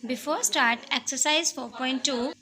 Before start exercise 4.2,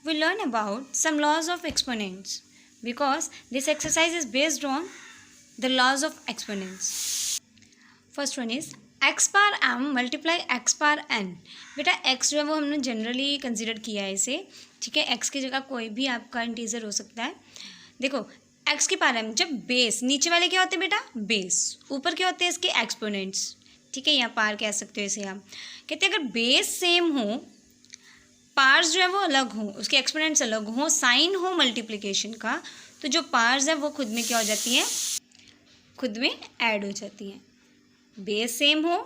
we learn about some laws of exponents because this exercise is based on the laws of exponents. First one is x power m multiply x power n. बेटा x जो है वो हमने generally consider किया है इसे, ठीक है. x की जगह कोई भी आपका इंटीजर हो सकता है. देखो x की पावर m, जब बेस नीचे वाले क्या होते हैं बेटा, बेस. ऊपर क्या होते हैं इसके एक्सपोनेंट्स, ठीक है. यहाँ पार कह सकते हो इसे आप. कहते हैं अगर बेस सेम हो, पार्स जो है वो अलग हो, उसके एक्सपोनेंट्स अलग हो, साइन हो मल्टीप्लिकेशन का, तो जो पार्स है वो खुद में क्या हो जाती हैं, खुद में ऐड हो जाती हैं. बेस सेम हो,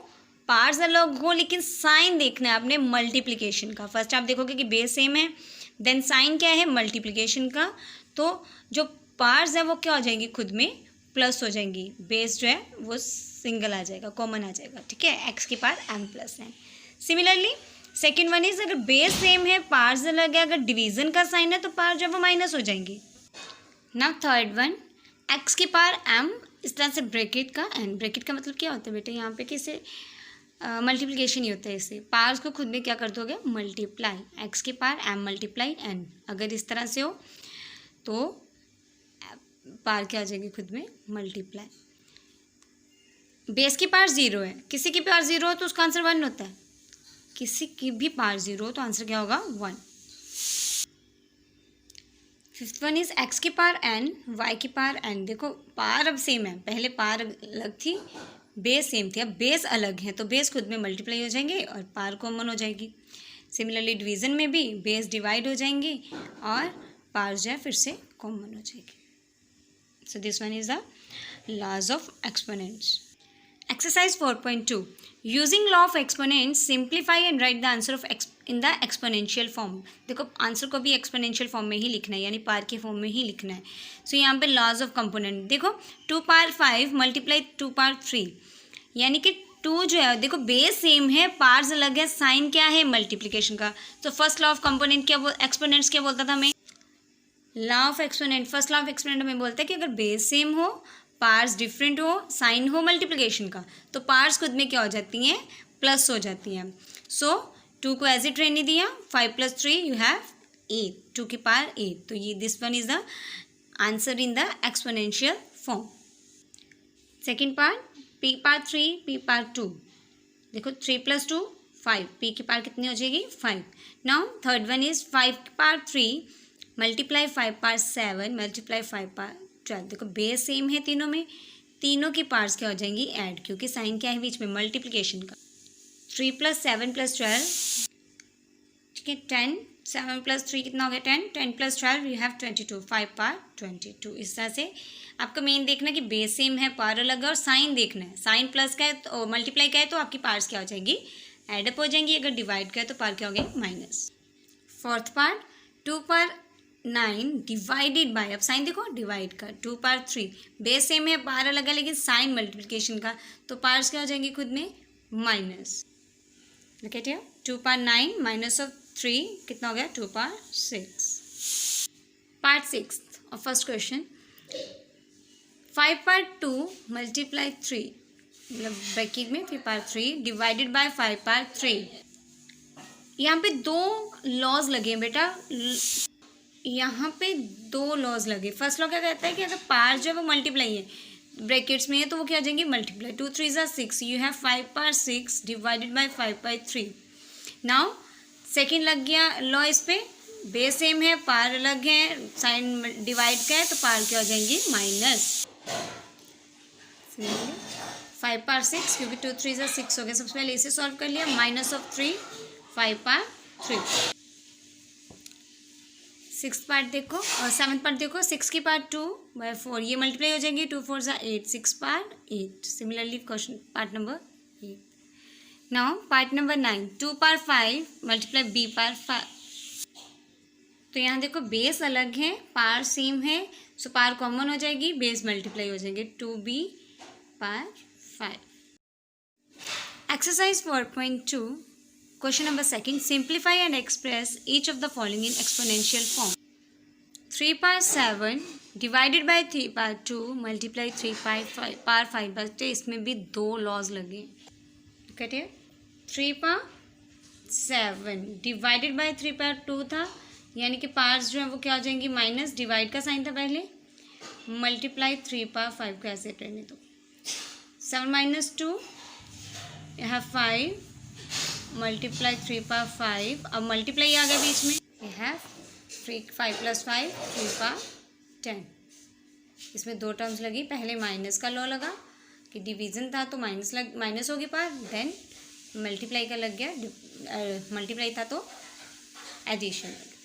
पार्स अलग हो, लेकिन साइन देखना है आपने मल्टीप्लिकेशन का. फर्स्ट आप देखोगे कि बेस सेम है, देन साइन क्या है, मल्टीप्लिकेशन का. तो जो पार्स है वो क्या हो जाएंगी, खुद में प्लस हो जाएंगी. बेस जो है वो सिंगल आ जाएगा, कॉमन आ जाएगा, ठीक है. एक्स की पावर m प्लस है. सिमिलरली सेकेंड वन इज अगर बेस सेम है, पार्स अलग है, अगर डिवीजन का साइन है तो पार जो है वो माइनस हो जाएंगी. नाउ थर्ड वन, एक्स की पावर m इस तरह से ब्रैकेट का n. ब्रैकेट का मतलब क्या होता है बेटे, यहाँ पे किसे मल्टीप्लिकेशन ही होता है. इससे पार्स को खुद में क्या कर दोगे, मल्टीप्लाई. एक्स की पावर m मल्टीप्लाई n. अगर इस तरह से हो तो पार क्या आ जाएगी, खुद में मल्टीप्लाई. बेस की पावर 0 है, किसी की पावर 0 हो तो उसका आंसर 1 होता है. किसी की भी पावर 0 हो तो आंसर क्या होगा, 1. फिफ्थ वन इज एक्स की पावर n वाई की पावर n. देखो पावर अब सेम है, पहले पावर अलग थी, बेस सेम थी, अब बेस अलग है तो बेस खुद में मल्टीप्लाई हो जाएंगे और पावर कॉमन हो जाएगी. सिमिलरली डिवीजन में भी बेस डिवाइड हो जाएंगे और पावर जो है फिर से कॉमन हो जाएगी. So this one is the laws of exponents. Exercise 4.2. Using law of exponents, simplify and write the answer of in the exponential form. देखो आंसर को भी एक्सपोनेंशियल फॉर्म में ही लिखना है, यानी पार के फॉर्म में ही लिखना है. सो यहाँ पे लॉज ऑफ कंपोनेंट देखो, 2 पावर 5 मल्टीप्लाई 2 पावर 3, यानी कि 2 जो है देखो बेस सेम है, पार्स अलग है, साइन क्या है, मल्टीप्लिकेशन का. तो फर्स्ट लॉ ऑफ कंपोनेंट क्या, एक्सपोनेंट्स क्या बोलता था हमें, law of exponent. First law of exponent हमें बोलता है कि अगर बेस सेम हो, पार्स डिफरेंट हो, साइन हो मल्टीप्लिकेशन का, तो पार्स खुद में क्या हो जाती हैं, प्लस हो जाती हैं. सो 2 को एज इट रहने दिया, 5 + 3 यू हैव 8, 2 की पावर 8. तो ये this one is the answer in the exponential form. Second part, p power 3 p power 2. देखो 3 + 2 5, p की पावर कितनी हो जाएगी, 5. नाउ थर्ड वन इज 5 की power 3 multiply 5 power 7 multiply 5 power 12. देखो बेस सेम है तीनों में, तीनों की पार्ट्स क्या हो जाएंगी, ऐड, क्योंकि साइन क्या है बीच में, मल्टीप्लिकेशन का. 3 + 7 + 12, ठीक है, 10. 7 + 3 कितना हो गया, 10. 10 + 12 यू हैव 22, 5 पावर 22. इस तरह से आपका मेन देखना कि बेस सेम है, पावर अलग है, और साइन देखना है. साइन प्लस का है तो मल्टीप्लाई का है तो आपकी पार्ट्स क्या हो जाएंगी, एडअप हो जाएंगी. अगर डिवाइड का है तो पार क्या हो गया, minus. Fourth part, 2 power 9 divided by, अब साइन देखो डिवाइड का, 2 पावर 3 बेस सेम है, पावर अलग है, लेकिन साइन मल्टीप्लिकेशन का, तो पार्ट्स क्या हो जाएंगे, खुद में minus. Look at here, 2 power 9 minus of 3 कितना हो गया, 2 पावर 6. पार्ट 6 और फर्स्ट क्वेश्चन, 5 पावर 2 मल्टीप्लाई 3, मतलब ब्रैकेट में 5 पावर 3 डिवाइडेड बाय 5 पावर 3. यहाँ पे 2 लॉज लगे हैं बेटा, यहाँ पे 2 लॉज लगे. फर्स्ट लॉ क्या कहता है कि अगर पार जो है वो मल्टीप्लाई है, ब्रैकेट्स में है, तो वो क्या हो जाएंगे, multiply. 2 3 = 6, you have 5 power 6 divided by 5 power 3. Now second लग गया लॉ इस पे, बेस सेम है, पार अलग है, साइन डिवाइड का है, तो पार क्या हो जाएंगी, माइनस. 5 पावर 6, क्योंकि 2 3 = 6 हो गया. सबसे पहले इसे सॉल्व कर लिया, minus of 3 5 power 3. Six part देखो और सेवन्थ पार्ट देखो, 6 की पावर 2 बाय 4, ये मल्टीप्लाई हो जाएंगे, 2 4 = 8, 6 power 8. Similarly question part number 8. Now part number 9, 2 power 5 multiply b power 5. तो यहाँ देखो बेस अलग है, पावर सेम है, सो पावर कॉमन हो जाएगी, बेस मल्टीप्लाई हो जाएंगे, 2b power 5. Exercise 4.2 Question number 2, simplify and express each of the following in exponential form. 3 power 7 divided by 3 power 2 multiply 3 power 5. बस इसमें भी 2 लॉज लगे. कहते हैं 3 power 7 डिवाइडेड बाय 3 पावर 2 था, यानी कि पार्ट्स जो है वो क्या हो जाएंगी माइनस, डिवाइड का साइन था पहले, मल्टीप्लाई 3 पावर 5 का ऐसे रहने दो। 7 माइनस 2 यहाँ 5 मल्टीप्लाई 3 पावर 5, अब मल्टीप्लाई आ गया बीच में, ये है 5 प्लस 5 3 पावर 10। इसमें दो टर्म्स लगी, पहले माइनस का लॉ लगा कि डिवीज़न था तो माइनस होगी पावर, देन मल्टीप्लाई का लग गया, मल्टीप्लाई था तो एडिशन लग गया।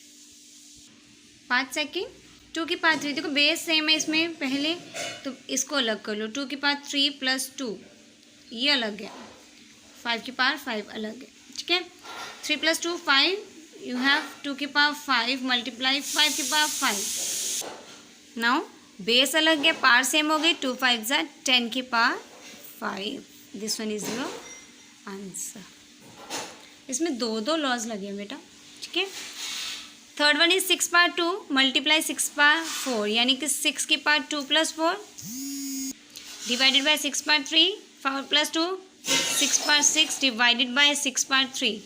5 सेकेंड 2 की पावर 3, देखो बेस सेम है इसमें पहले, तो इसको अलग कर लो। 2 की पावर 3 प्लस 2 ये अलग है, 5 की पावर 5 अलग है, ठीक है। 3 प्लस 2 5, यू हैव 2 की पावर 5 मल्टीप्लाई 5 की पावर 5। नाउ बेस अलग है, पावर सेम हो गई, 2 5 ज़ा 10 की power 5। This one is your answer. इसमें दो लॉज लगे हैं बेटा, ठीक है। Third one is 6 power 2 multiply 6 power 4, यानी कि 6 की power 2 plus 4 divided bye 6 power 3 4 plus 2 6 power 6 divided by 6 power 3।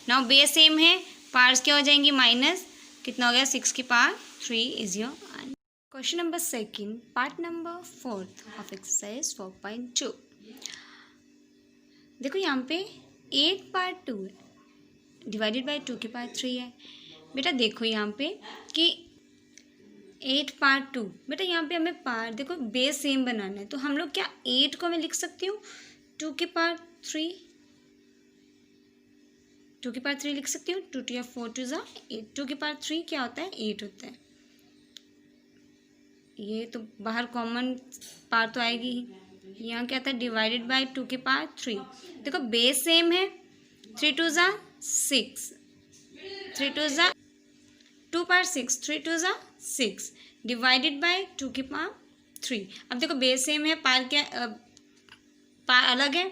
Now base same है, पावर्स क्या हो जाएंगी माइनस, कितना हो गया 6 की power 3 is your answer. Question number second, part number 4 of exercise 4.2। देखो यहाँ पे 8 पावर 2 है डिवाइडेड बाय 2 की पावर 3 है। बेटा देखो यहाँ पे कि 8 पावर 2, बेटा यहाँ पे हमें पावर देखो बेस सेम बनाना है, तो हम लोग क्या 8 को मैं लिख सकती हूँ 2 की पावर 3, 2 की पावर 3 लिख सकती हूँ। 2 या 4 2 ज़ा 8, 2 की पावर 3 क्या होता है 8 होता है। ये तो बाहर कॉमन पावर तो आएगी ही, यहाँ क्या था डिवाइडेड बाय 2 की पावर 3। देखो बेस सेम है, 3 2 ज़ा 6, 3 2 ज़ा 2 पावर 6, 3 2 ज़ा 6 डिवाइडेड बाय 2 की पावर 3। अब देखो बेस सेम है, पावर क्या पावर अलग है,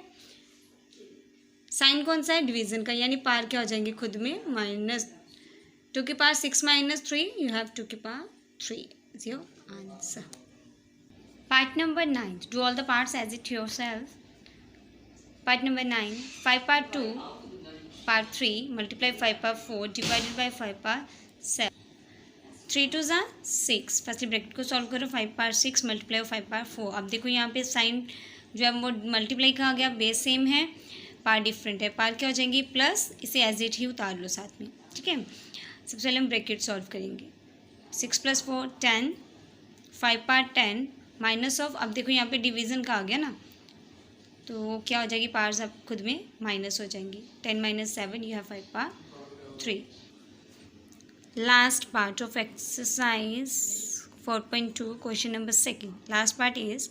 साइन कौन सा है डिवीजन का, यानी पावर क्या हो जाएंगे खुद में माइनस। 2 की पावर 6 माइनस 3, यू हैव 2 की power 3 is your answer. Part number 9, do all the parts as it yourself. Part number 9, 5 power 2 power 3 multiply 5 पावर 4 डिवाइडेड बाय 5 पावर 7। 3 2 ज़ा 6, फर्स्टली ब्रैकेट को सॉल्व करो, 5 पावर 6 मल्टीप्लाई 5 पावर 4। अब देखो यहाँ पे साइन जो है वो मल्टीप्लाई का आ गया, बेस सेम है पावर डिफरेंट है, पावर क्या हो जाएंगी प्लस, इसे एज इट ही उतार लो साथ में, ठीक है। सबसे पहले हम ब्रैकेट सॉल्व करेंगे, 6 प्लस 4 10, 5 पावर 10 माइनस ऑफ, अब देखो यहाँ पे डिवीज़न का आ गया ना, तो क्या हो जाएगी पावर्स अब खुद में माइनस हो जाएंगी। 10 minus 7, you have 5 power 3। Last part of exercise 4.2 question number second, last part is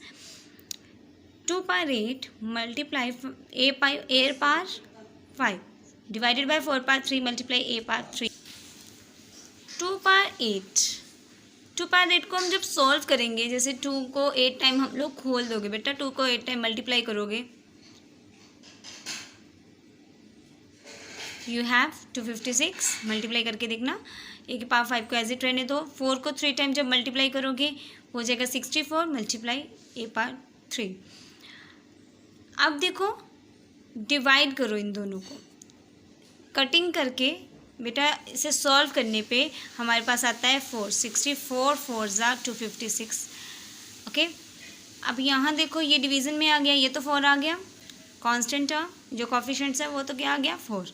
2 power 8 multiply a power 5 divided by 4 power 3 multiply a power 3। 2 power 8 को हम जब सॉल्व करेंगे, जैसे 2 को 8 टाइम हम लोग खोल दोगे बेटा, 2 को 8 टाइम मल्टीप्लाई करोगे, यू हैव 256 मल्टीप्लाई करके देखना, a की पावर 5 को एज इट रहने दो। 4 को 3 टाइम जब मल्टीप्लाई करोगे हो जाएगा 64 मल्टीप्लाई a पावर 3। अब देखो डिवाइड करो इन दोनों को, कटिंग करके बेटा इसे सॉल्व करने पे हमारे पास आता है 4, 64 4 ज़ा 256, ओके। अब यहाँ देखो ये डिवीज़न में आ गया, ये तो 4 आ गया कांस्टेंट टर्म, जो कोफिशिएंट्स है वो तो क्या आ गया 4।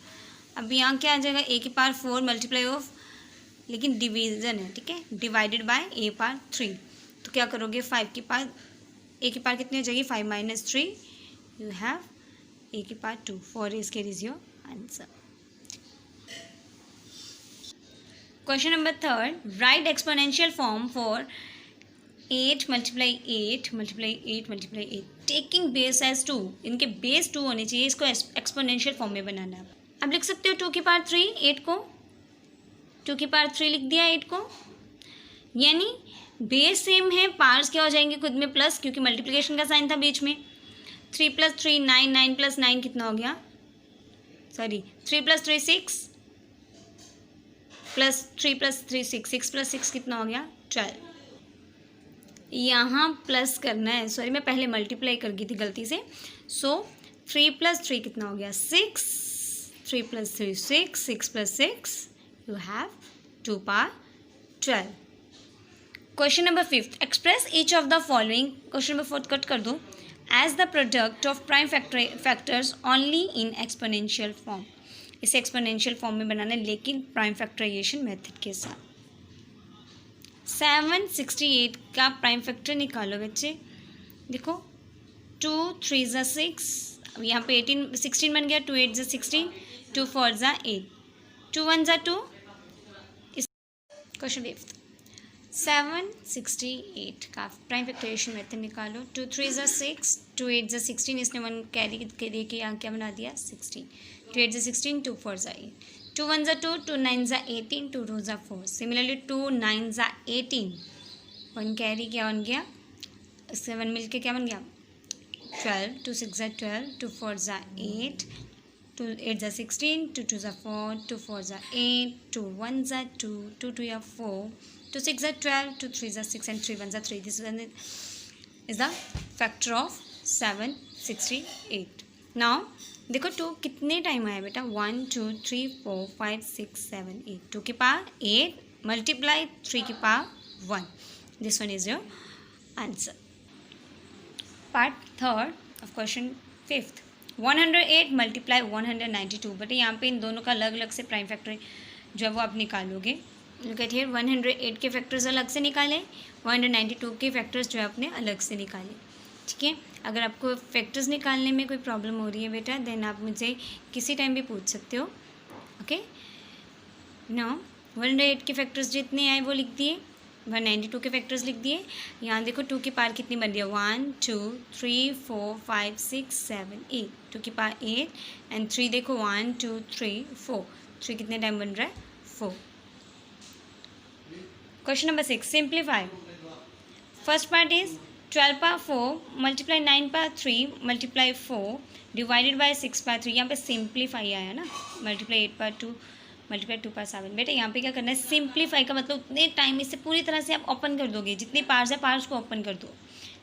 अब यहाँ क्या आ जाएगा a की पावर 4 मल्टीप्लाई ऑफ, लेकिन डिवीज़न है, ठीक है, डिवाइडेड बाय a पावर 3। तो क्या करोगे 5 की पावर a की पावर कितनी हो जाएगी 5 माइनस 3, यू हैव a की power 2। 4 is care is your answer. Question number third, right exponential form for 8 multiply 8 multiply 8 multiply 8 taking base as 2। इनके बेस 2 होने चाहिए, इसको एक्सपोनेंशियल फॉर्म में बनाना है। अब लिख सकते हो 2 की पावर 3 8 को, 2 की पावर 3 लिख दिया 8 को, यानी बेस सेम है, पावर्स क्या हो जाएंगे खुद में प्लस, क्योंकि मल्टीप्लिकेशन का साइन था बीच में। 3 प्लस 3 9, 9 प्लस 9 कितना हो गया, sorry 3 plus 3 6 plus 3 plus 3 6, 6 plus 6 कितना हो गया 12। यहाँ प्लस करना है, सॉरी मैं पहले मल्टीप्लाई कर गई थी गलती से। सो 3 प्लस 3 कितना हो गया 6, 3 plus 3 6, 6 plus 6 you have 2 power 12. Question number 5th, express each of the following. Question number 4th cut कर दो. As the product of prime factors only in exponential form. इसे एक्सपोनेंशियल फॉर्म में बनाना है लेकिन प्राइम फैक्टराइजेशन मेथड के साथ. 768 का prime factor निकालो बच्चे. देखो 2 3 ज़ा 6, अब यहाँ पे 16 बन गया. 2 8 ज़ा 16, 2 4 ज़ा 8, 2 1 ज़ा 2. क्वेश्चन 5th, 768 का प्राइम फैक्टराइजेशन मेथड निकालो. 2 3 ज़ा 6, 2 8 ज़ा 16, इसने 1 कैरी के दे के यहाँ क्या बना दिया 16. 2 8 ज़ा 16, 2 4 ज़ा 8, 2 1 ज़ा 2, 2 9 ज़ा 18, 2 2 ज़ा 4. सिमिलरली 2 9 ज़ा 18, 1 कैरी क्या बन गया, 7 मिल के क्या बन गया 12, 2 6 ज़ा 12, 2 4 ज़ा 8, 2 8 ज़ा 16, 2 2 ज़ा 4, 2 4 ज़ा 8, 2 1 ज़ा 2, 2 2 या 4, 2 6 ज़ा 12, 2 3 ज़ा 6 and 3 1 ज़ा 3. This one is the factor of 768. Now देखो 2 कितने टाइम आया बेटा, 1 2 3 4 5 6 7 8. 2 की पावर 8 मल्टीप्लाई 3 की power 1. This one is your answer. Part 3rd of question 5th, 108 multiply 192. But यहाँ पे इन दोनों का अलग अलग से प्राइम फैक्टर जो है वो आप निकालोगे. लुक एट हियर, 108 के फैक्टर्स अलग से निकाले, 192 के फैक्टर्स जो है अपने अलग से निकाले. ठीक है, अगर आपको फैक्टर्स निकालने में कोई प्रॉब्लम हो रही है बेटा, देन आप मुझे किसी टाइम भी पूछ सकते हो. ओके, नाउ 108 के फैक्टर्स जितने आए वो लिख दिए, 192 के फैक्टर्स लिख दिए. यहाँ देखो 2 की पावर कितनी बन रही है, 1 2 3 4 5 6 7 8. 2 की पावर 8 एंड 3 देखो 1 2 3 4. 3 कितने टाइम बन रहा है 4. Question number 6, simplify. First part is 12 power 4 multiply 9 power 3 multiply 4 divided bye 6 power 3. यहाँ पे सिंप्लीफाई आया ना, मल्टीप्लाई 8 पावर 2 मल्टीप्लाई 2 पावर 7. बेटा यहाँ पे क्या करना है, सिंप्लीफाई का मतलब उतने टाइम इसे पूरी तरह से आप ओपन कर दोगे, जितनी पार्ट्स है पार्ट्स को ओपन कर दो.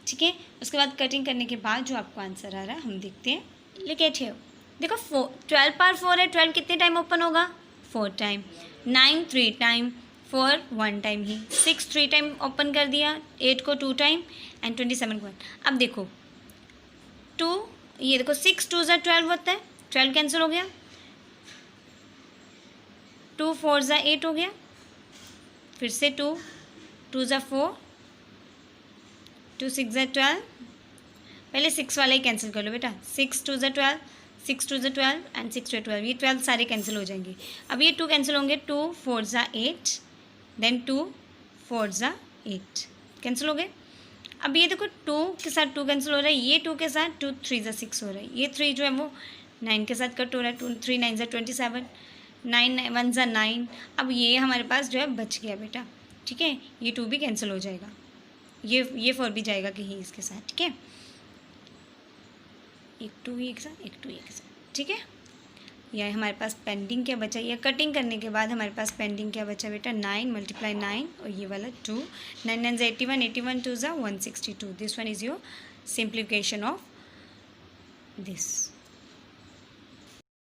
ठीक है, उसके बाद कटिंग करने के बाद जो आपको आंसर आ रहा है हम देखते हैं. लिख एट है, देखो 12 पावर 4 है, 12 कितने टाइम ओपन होगा 4 टाइम, 9 3 टाइम, 4 1 टाइम ही, 6 3 टाइम ओपन कर दिया, 8 को 2 टाइम एंड 27 को 1. अब देखो 2, ये देखो 6 2 ज़ा 12 होता है, 12 कैंसिल हो गया, 2 4 ज़ा 8 हो गया, फिर से 2 2 ज़ा 4, 2 6 ज़ा 12. पहले 6 वाला ही कैंसिल कर लो बेटा, 6 2 ज़ा 12, 6 2 ज़ा 12 एंड 6 2 12, ये 12 सारे कैंसिल हो जाएंगे. अब ये 2 कैंसिल होंगे, 2 4 ज़ा 8, देन 2 4 ज़ा 8 कैंसिल हो गए. अब ये देखो 2 के साथ 2 कैंसिल हो रहा है, ये 2 के साथ 2 3 ज़ा 6 हो रहा है, ये 3 जो है वो 9 के साथ कट हो रहा है, 2 3 9 ज़ा 27, 9 1 ज़ा 9. अब ये हमारे पास जो है बच गया बेटा. ठीक है, ये 2 भी कैंसिल हो जाएगा, ये 4 भी जाएगा कहीं इसके साथ. ठीक है, एक 2 एक साथ, एक 2 एक साथ. ठीक है, यह हमारे पास पेंडिंग क्या बचा, या कटिंग करने के बाद हमारे पास पेंडिंग क्या बचा बेटा, 9 मल्टीप्लाई 9 और ये वाला 2, 9 9 ज़ा 81, 81 2 ज़ा 162. This one is your simplification of this.